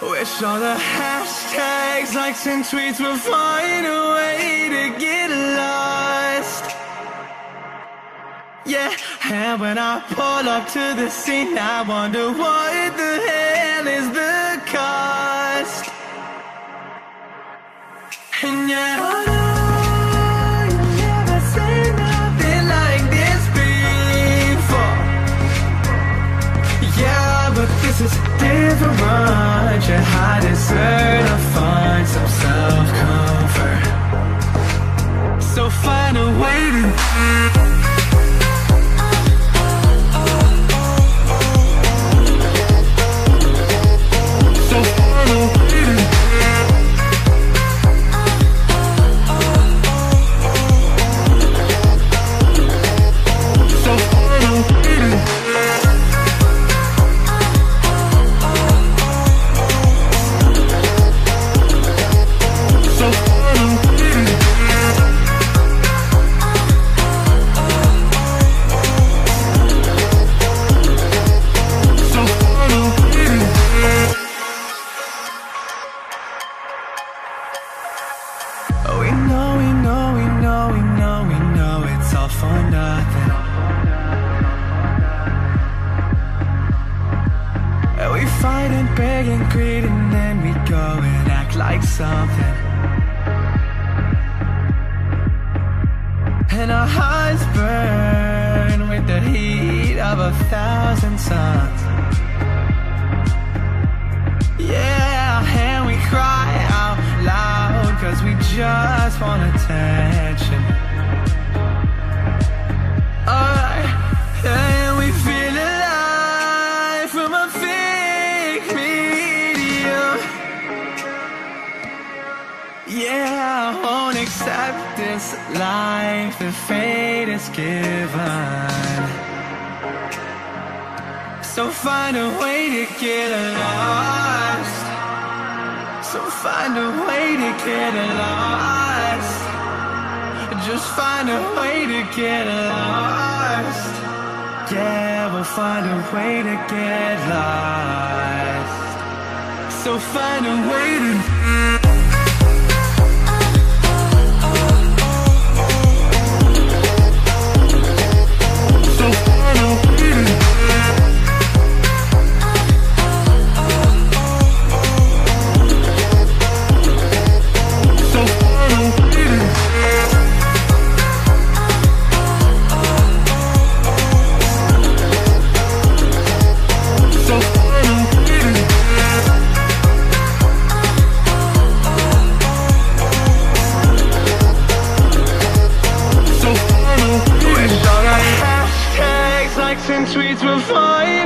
Wish all the hashtags, likes and tweets will find a way to get lost. Yeah, and when I pull up to the scene, I wonder what the hell is the cost. And yeah, I know you've never seen nothing like this before. Yeah, but this is different. You deserve to find some self-comfort. So find a way to it's all for nothing. And we fight and beg and greed, and then we go and act like something. And our hearts burn with the heat of 1,000 suns. Yeah, and we cry out loud, 'cause we just want attention. And we feel alive from a fake medium. Yeah, I won't accept this life that fate is given. So find a way to get lost. So find a way to get lost. Just find a way to get lost. Yeah, we'll find a way to get lost. So find a way to and tweets will find